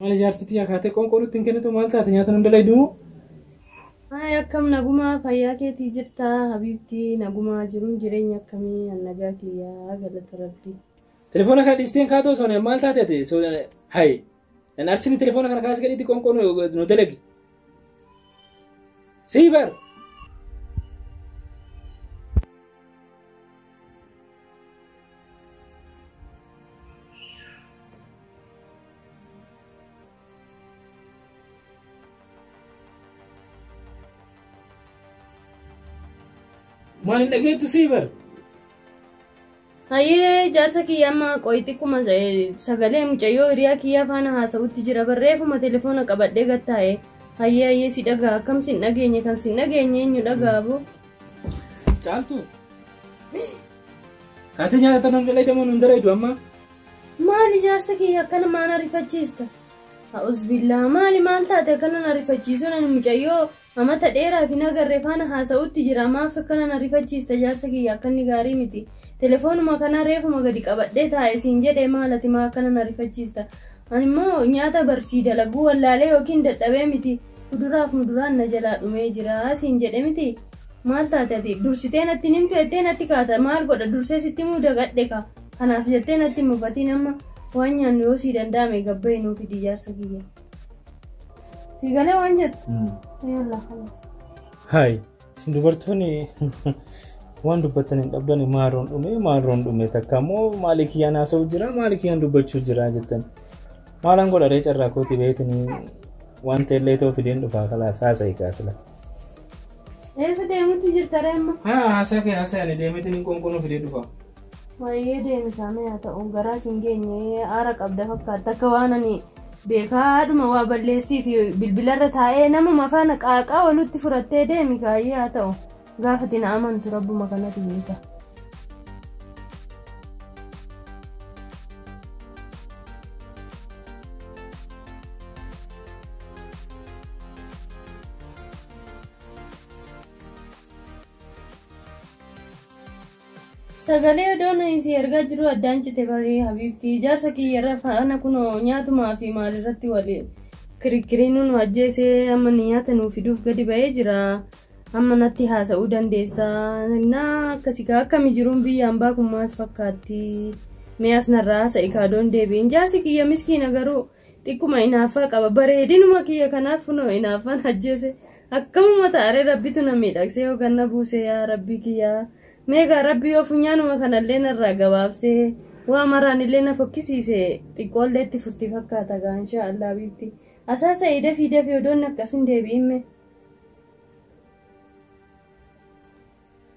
Maal ijaarsitii akaatee qonqoruutti hin kennitu maal taate nyaata nun dalaydu? Ay akkam nagumaa fayyaa keetii jirta Habiibtii nagumaa jiruun jireenya akkamii annagaa kiyyaa galata rabbii. Telefoona kana dhiisteen kaatoo soone maal taate ati? Hay. Nan arsini telefoona kana kaasee gadhiitti qonqoru nu dalagi. Siibar. Maal dhageettu siibar? Hayyee jaarsa kiyya amma qoyti kuma sagalee mucayyoo hiriyaa kiyya faana haasa'utti jira barreeffama telefoona qabadhee gattaa'e. Hayyee si dhagaa akkam sin dhageenye kan sin dhageenye eenyu dhagaa boo? Caaltu. Kaatee nyaata nan fayyadamuun nun dalaydu amma? Maali jaarsa kiyya akkana maana rifachiista? A'uuzbillaa maal taate akkana na rifachiisu nan mucayyoo amata dheeraa fi nagarree faana haasa'utti jira maaf akkana na rifachiista jaarsa kiyya akkanni gaarii miti. Telefoonuma kana reefuma gadi qabadhee taa'e siin jedhee maalati maa akkana na rifachiista. Ani immoo nyaata barsii dalaguu wallaalee yookiin dadhabee miti. Kuduraaf muduraan na jalaa dhumee jira siin jedhe miti. Maal taate ati dursitee natti nimtu jettee natti kaata maal godha dursee sitti muu dagadhe ka. Kanaaf jettee natti mufatiin amma waan nyaannu yoo sii danda'ame gabba'e nuuf hidhi jaarsa kiyya. Si galee waan jettu? Yalla kanas. Hay. Sin dubartoonni waan dubbatan hin dhabdan maaroon dhume takka immoo maali kiyyaan haasa'u jira maali kiyyaan dubbachuu jira jettan. Maalaan godharee carraa kooti beekanii waan ta'ellee ta'uu fideen dhufaa kalaas haasa'e kaasila. Eessa deemutti jirta reemma? Haasa'e deemeetiin qonqonuu fidee dhufa. Wayyee deemifame haa ta'u garaa siin geenye aara qabda fakkaata akka waan ani beekaadhuma waa balleessii fi bilbilarra taa'ee namuma faana qaaqaa walutti furattee deemi kaayyee haa ta'u. Gaafati na amantu rabbuma kanatti beeka. Sagalee odoon isii ergaa jiru addaan cite baree Habiibtii jaarsa kiyyarra faana kunoo nyaatumaa fi maalirratti waliin kirikiriinuun wajjeesee amma nyaata nuuf fiduuf gadi ba'ee jira. Amma natti haasa'uu dandeessa. Naa akkasii akkami jiruun biyyaan baakun maal fakkaatti? Mee asnarraa haasa'i kaadoon deebiin jaarsi kiyya miskiina garuu xiqquma inaaffaa qaba bareedinuma kiyya kanaaf funoo inaaffaan ajjeese akkamuma ta'aree rabbitu na miidhagsee yookaan na buusee yaa rabbii kiyyaa. Meegaa rabbii yoo funyaanuma kanallee narraa gabaabsee waa maraan illee na fokkisiise xiqqoollee itti furti fakkaata gaanshaa allaa biifti. Asaasa dafii odoonni akkasin deebi'imme.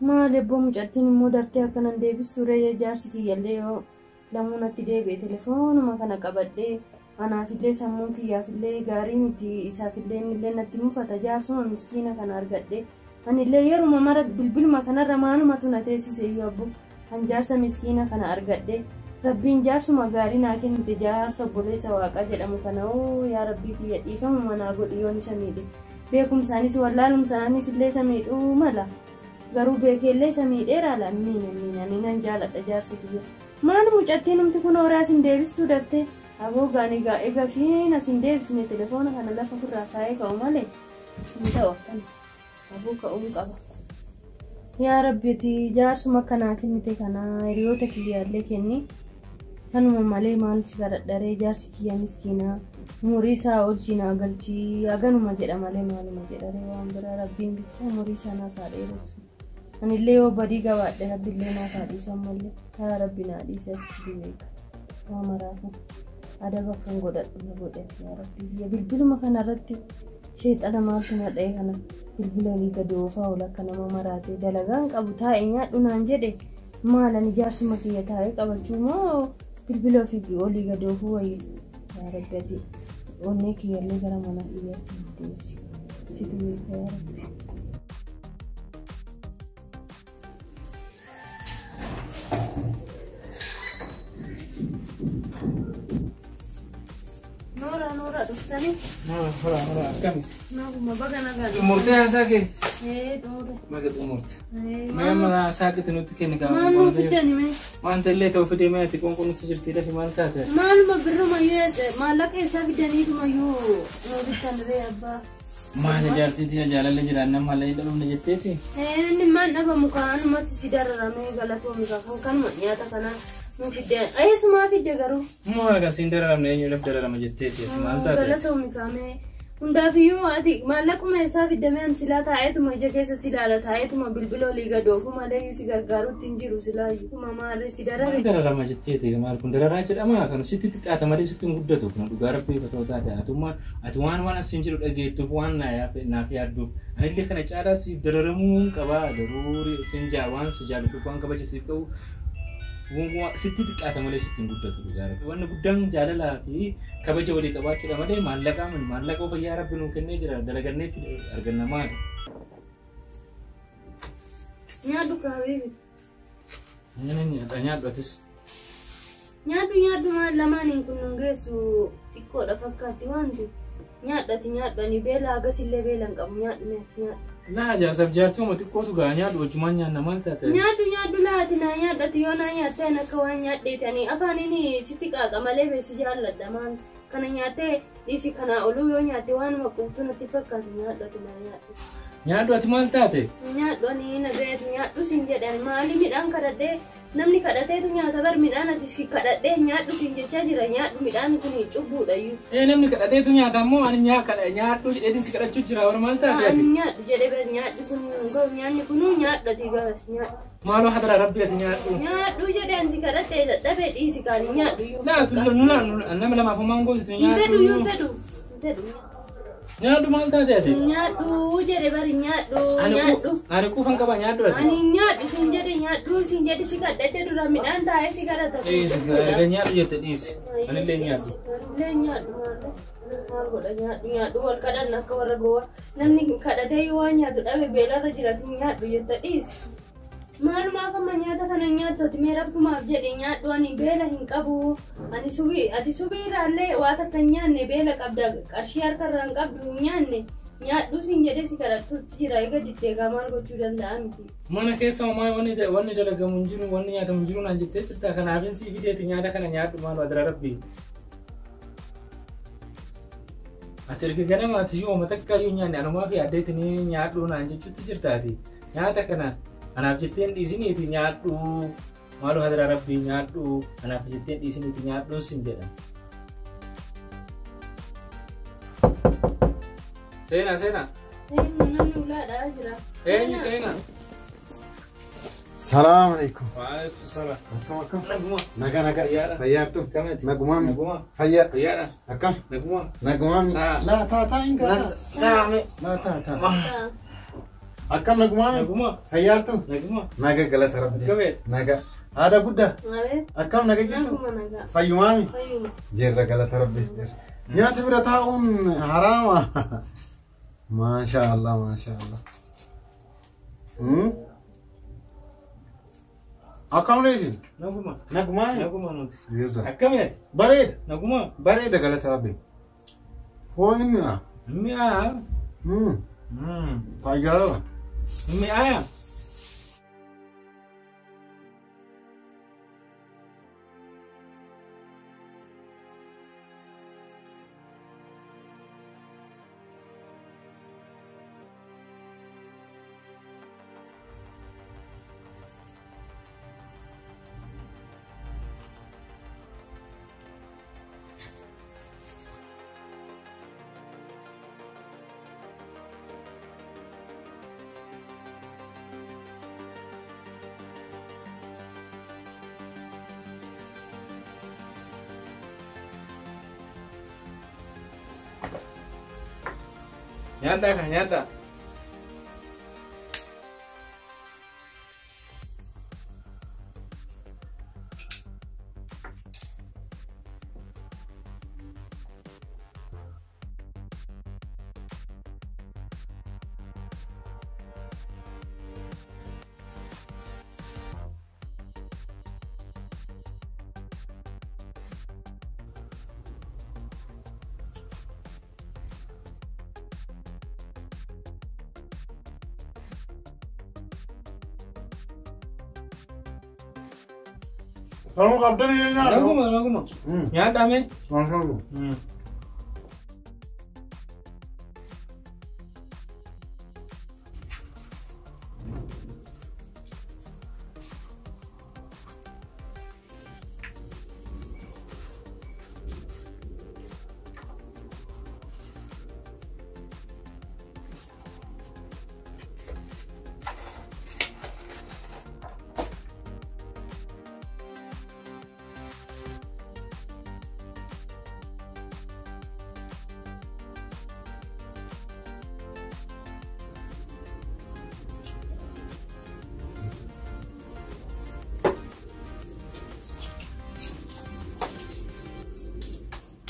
Maal ebboo mucattiin immoo dartee akkanan deebisuu reeyya jaarsi kiyyallee yoo lamuu natti deebi'e telefoonuma kana qabadhee anaafillee sammuun kiyyaafillee gaarii miti isaafillee innillee natti mufata jaarsuma miskiina kana argadhe anillee yeruma mara bilbiluma kanarra maanumatu na teessise iyyuu abbu kan jaarsa miskiina kana argadhe rabbiin jaarsuma gaarii naa kennite jaarsa obboleessa waaqaa jedhamu kana oo yaa rabbii kiyya dhiifamu manaa godhi yoon isa miidhe beekumsaanis wallaalumsaanis illee isa miidhuu mala. Garuu beekellee isa miidheeraadha miina nan jaaladha jaarsa kiyya. Maal mucattiin humti kun horaa sin deebistuu daftee aboo gaanii egaa ishiin asin deebisne telefoona kana lafa furraa taa'ee ka'u malee hin ta'u akkana aboo ka'uun qaba. Yaa rabbiiti jaarsuma akkanaa kennite kana hiriyoota kiyyaallee kenni kanuma malee maal si gadhadharee jaarsi kiyya miskiinaa umurii isaa olchiinaa galchii aganuma jedha malee maaluma jedharee waan biraa rabbiin bicha umurii isaa naa kaadheeressu. Anillee yoo badii gabaadhe rabbiillee naa kaadhiisu ammallee yaa rabbi naa dhiisa si beeka waa maraafu adaba kan godhadhu na godhe yaa rabbi bilbiluma kanarratti sheexana maaltu na dha'e kana bilbilanii gadi oofaa ol akka nama maraate dalagaan qabu taa'e nyaadhu naan jedhe maalan ijaarsuma kiyya taa'ee qabachuu moo bilbila ofii olii gadi oofuu wayyi yaa rabbi ati onnee kiyyallee gara mana kiyyaatti deebisi situ beeka yaa rabbi. Nora نورا دفتني هلا كم ما بقى أنا قاعد مرتاح ساكت إيه نورا ما قد أمرت ما ما ساكت إنه تكين ما مو في الدنيا ما ما أنت اللي توفي ما تكون كنت تجرتي له في مالك ما ما برا ما يد ما لك إيش في الدنيا ما يو ما بتندري أبا ما نجارتي تي نجار اللي جرنا ما اللي يدلون نجتتي إيه ما نبى مكان ما تسيدار رامي غلطوا مكان كان ما نياتا كنا مو في الدنيا أي سما في الدنيا كرو ما لك سيندر رامي يجلب در رامي جتتي ما أنت غلطوا مكان hundaafiyyuu ati maallaquma isaa fiddameen silaa taa'eetuma ija keessa silaala taa'eetuma bilbiloo liiga doofu malee si gargaarutti hin jiru silaayyuu kuma maarree si darare dararama jetteeti maal kun dararaa jedhama kan sitti xiqqaata malee sitti hin guddatu kun dhugaa rabbii fatoo taate ati waan asin jiru dhageettuuf waan naaf yaadduuf anillee kana caalaa siif dararamuu qabaa daruuri sin waan si jaalatuuf waan kabajasiif ta'u sitti xiqqaata malee sitti hin guddatu dhugaa rabbii wanni guddaan jaalalaa fi kabaja walii qabaachuudha malee maallaqa fayyaa rabbi nuu kennee jira dalagannee arganna maali. Nyaadhu kaabeebi. Nyaadhu atis. Nyaadhu maal lamaaniin kun nun geessu xiqqoodha fakkaatti wanti. Nyaadhati nyaadhani beela agasillee beela hin qabu nyaadhu nyaadhu. Laa jaarsaaf jaartuu ma xiqqootu gaa nyaadhu wajjumaan nyaanna maal taate? Nyaadhu laati naa nyaadhati yoo naa nyaatteen akka waan nyaadheetanii afaaniin sitti qaaqa malee beesi jaalladha maal kana nyaattee dhiisi kana oluu yoo nyaatte waanuma quuftu natti fakkaatu nyaadhati naa nyaadhu. Nyaadhu ati maal taate? Nyaadhu ani na beetu nyaadhu sin jedhan maali midhaan kadhadhee namni kadhateetu nyaata bar midhaan atis kadhadhee nyaadhu sin jechaa jira nyaadhu midhaan kun cubbuudha iyyuu. Namni kadhateetu nyaata ammoo ani nyaadhu jedheetiin si kadhachuu jira warra maal taate? Ani nyaadhu jedhee bar nyaadhu kun nyaanni kunuu nyaadhati garas nyaadhu. Maaloo hadara rabbi ati nyaadhu? Nyaadhu jedheen si kadhadhee dadhabee dhiisi kaani nyaadhu iyyuu. Laatu nama lamaaf homaan goositu nyaadhu. Fedhu. Nyaadhu maal taate ati? Nyaadhu jedhe bari nyaadhu. Ani kuufan qaba nyaadhu ati? Ani nyaadhu sin jedhe si kadhadhee dura midhaan taa'ee si kadhata. Nyaadhu jette dhiisi. Anillee nyaadhu. Anillee nyaadhu maal godha nyaadhu wal kadhanna akka warra goowwa namni kadhatee yoo waan nyaatu dhabe beelarra jiraatu nyaadhu jetta dhiisi. Maalumaaf amma nyaata kana nyaatatti mee rabbumaaf jedhe nyaadhu ani beela hin qabu ati subiiraallee waan akka nyaanne beela qabda qarshii harkarraa hin qabdu nyaanne nyaadhu sin jedhe si kadhattutti jira eega diddeegaa maal gochuu danda'a miti. Mana keessa homaa wanni dalagamu hin jiru wanni nyaatamu hin jiru naan jettee jirta kanaafin si fideeti nyaata kana nyaadhu maal adira rabbii. Ati erga ganama ati yoo matakkaa yoo nyaanne anumaa fi addeetinii nyaadhu naan jechuutti jirtaati nyaata kana. Anaaf jetteen dhiisiniiti nyaadhu maaloo hadara rabbii nyaadhu anaaf jetteen dhiisiniiti nyaadhu sin jedhan. Seenaa. Namni ulaadhaa jira. Eenyu seenaa? Salaam alaikum. Waalaikum salaam. Akkam. Naguma. Naga. Fayyaartu. Kamati. Naguma. Fayyaa. Fayyaadha. Akkam. Naguma. Laa taataa hin gaata. Laa taataa. Akkam naguma. Fayyaartu. Naga galata rabbi. Naga. Haadha guddaa. Akkam naga jirtu. Fayyumaami. Jirra galata rabbi. Nyaata bira taa'uun haraama. Masha Allah. Akkam leesin? Naguma nuti. Akkamitti? Bareeda galata rabbi. Foon mi'a. Mi'a. Fayyaa. Mi'a. Nyata. Kalau kapten ini nak. Naguma. Nyata me. Langsung.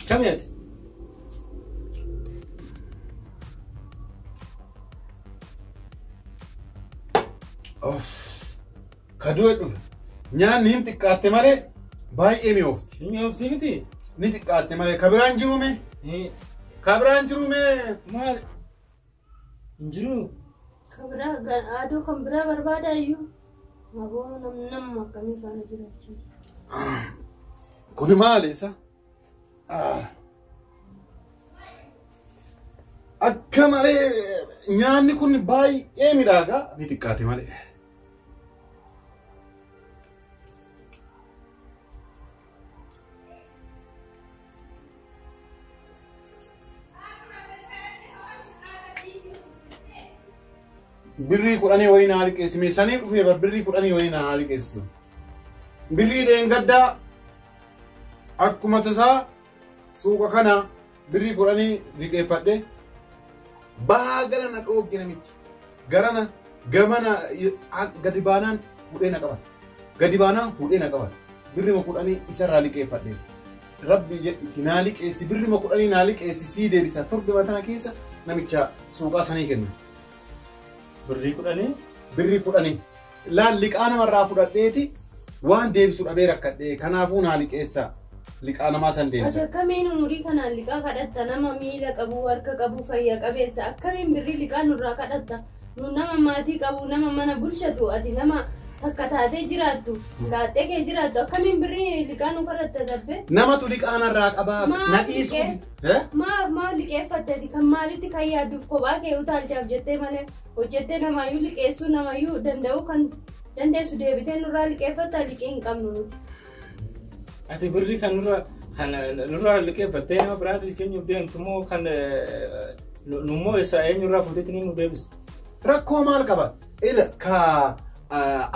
كم يأتي؟ Kaduu nyaanni hin xiqqaatte malee baay'ee mi'oofti. Mi'oofti miti? Ni xiqqaatte malee kabiraan jirume? Kabiraan jirume? Maal? Hin jiru? Kabiraa aduu kan biraa barbaada iyyuu. Aboo namni akkamii faana jiraachuu. Kuni maali isa? Akka malee nyaanni kun baay'ee miidhagaa ni xiqqaate malee. Birrii kudhanii wayii naa liqeessime sanii dhufee bar birrii kudhanii wayii naa liqeessitu. Birrii dheengaddaa akkuma tasaa suuqa kana birrii kudhanii liqeeffadhe baagala na dhoogge namichi garana gamana gadi baanaan hudhee na qabata. Gadi baanaan hudhee na qabata. Birrii kudhanii isarraa liqeeffadhe. Rabbi jedhi naa liqeessi birrii kudhanii naa liqeessi sii deebisa torbe batana keessa namicha suuqaa sanii kenna. Birrii kudhanii laal liqaa namarraa fudhadheeti waan deebisu dhabee rakkadhee kanaafuu naa liqeessa liqaa namaa san deebisa. Akkamiin umurii kanaan liqaa kadhatta nama miila qabu harka qabu fayyaa qabeessa akkamiin birrii liqaa nurraa kadhatta nu nama maatii qabu nama mana bulchatu ati nama takka taatee jiraattu laattee kee jiraattu akkamiin birrii liqaa nu kadhatta dabbe. Namatu liqaa narraa qabaa na dhiisu. Maal liqeeffatteeti kan maalitti kan yaadduuf kophaa kee utaalchaaf jettee malee hojjettee namayyuu liqeessuu namayyuu danda'u kan dandeessu deebitee nurraa liqeeffatta liqee hin qabnu nuti. Ati birrii kan nurraa liqeeffattee nama biraatti keenyuuf deemtu moo kan nummoo isaa eenyurraa fuutetti ni nu deebista. Rakkoo maal qaba? Ila ka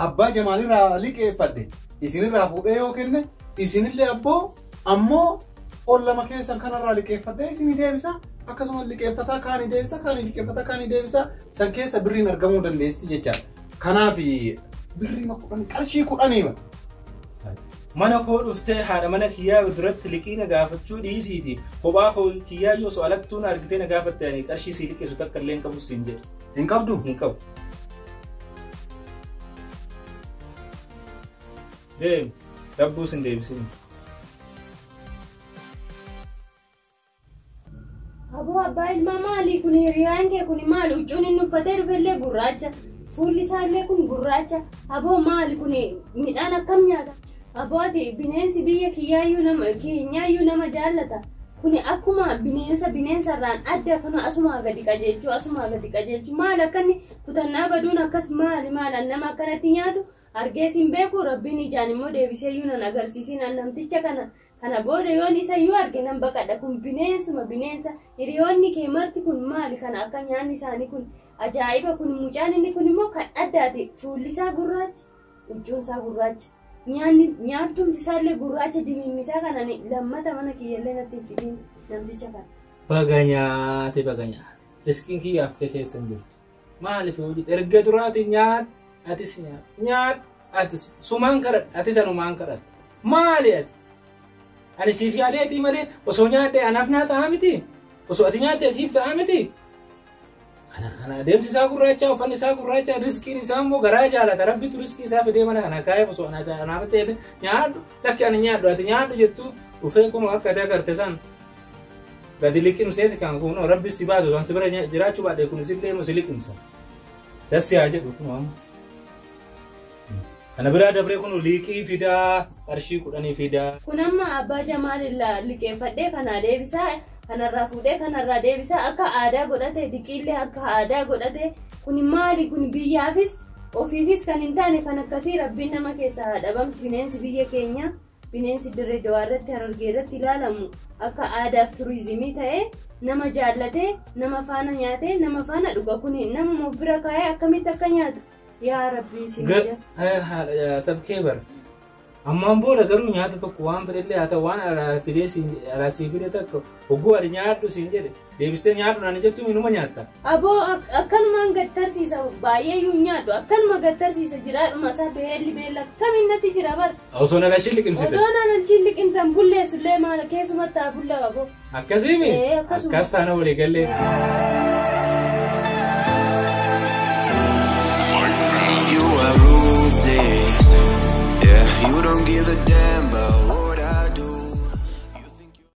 abbaa jamaalirraa liqeeffadhe isinirraa fuudhee yoo kenne isinillee abboo ammoo ol lama keessan kanarraa liqeeffadhe isinii deebisa. Akkasuma liqeeffataa kaanii deebisa kaanii liqeeffataa kaanii deebisa san keessa birriin argamuu dandeessi jechaadha. Kanaaf birrii kudhanii qarshii kudhanii mana koo dhuftee haadha mana kiyyaa duratti liqii na gaafachuu dhiisiiti kophaa koo kiyyaa yoo so'alattuun argitee na gaafatte qarshii sii liqeessu takka illee hin qabu siin jedhe. Hin qabdu? Hin qabu. Deemi dabbuus hin deebisini. Aboo abbaa ilmaa maali kun hiriyaan kee kun maali huccuun inni uffatee dhufellee gurraacha fuulli isaallee kun gurraacha aboo maali kun midhaan akkam nyaata aboo ati bineensi biyya keenyaayyuu nama jaallata kun akkuma bineensarraan adda kana asuma gadi qajeelchu maali akkanni kutannaa baduun akkas maali nama akkanatti nyaatu argees hin beeku rabbiin ijaan immoo deebiseeyyuu nan agarsiisin namticha kana booda yoon isayyuu arge nan baqadha kun bineensa hiriyoonni kee marti kun maali kana akka nyaanni isaanii kun ajaa'iba kun mucaan inni kun immoo kan addaati fuullisaa gurraacha huccuunsaa gurraacha nyaattumti isaallee gurraacha dimimmisaa kana lammata mana kiyyallee natti hin fidin namticha kana. Baga nyaate riskiin kiyyaaf kee keessa hin jirtu maaliif hojii erga duraati nyaat atis nyaat atis sumaan kadhadha atis anumaan kadhadha maali ati. Ani siif yaadeetii malee osoo nyaadhee anaaf naa ta'a miti. Osoo ati nyaattee siif ta'a miti. Kana adeemsi isaa gurraacha uffanni isaa gurraacha riskiin isaa immoo garaa jaalata rabbitu riskii isaa fidee mana kana kaa'ee osoo anaaf ta'e nyaadhu lakki ani nyaadhu ati nyaadhu jettu dhufee kuma akka ati agarte san gadi liqimseeti kan kun rabbi si baasu san si bira jiraachuu baadhee kun isillee si liqimsa. Dassi haa jedhu kun amma. Ana bira dabre kun liqii fidaa qarshii 10 fidaa. Kun amma abbaa Jamaal liqeeffadhee kana deebisaa kanarraa fuudhee kanarraa deebisaa akka aadaa godhate liqiillee akka aadaa godhate kun maali kun biyyaafis ofiifis kan hin taane kan akkasii rabbiin nama keessaa dhabamti bineensi biyya keenya bineensi dirree dawaarratti harargee irratti ilaalamu akka aadaaf turizimii ta'ee nama jaallate nama faana nyaate nama faana dhuga kun nama bira kaa'ee akkamitti akka nyaatu yaa rabbii sinja sabkee bar ammaan booda garuu nyaata tokko waan fedhellee haa ta'u waan araasii fide tokko hogguu ani nyaadhu siin jedhe deebistee nyaadhu naan jettu minuma nyaatta. Aboo akkanumaan gadtarsiisa baay'eeyyuu nyaadhu akkanuma gadtarsiisa jiraadhuma isaa beelli beella akkamiin natti jira bar. Osoo nana shilliqimsite. Osoo nana shilliqimsan bulleessullee maal keessumatti haa bulla aboo. Akkasiimi akkas taana walii gallee. You are ruthless, yeah, you don't give a damn.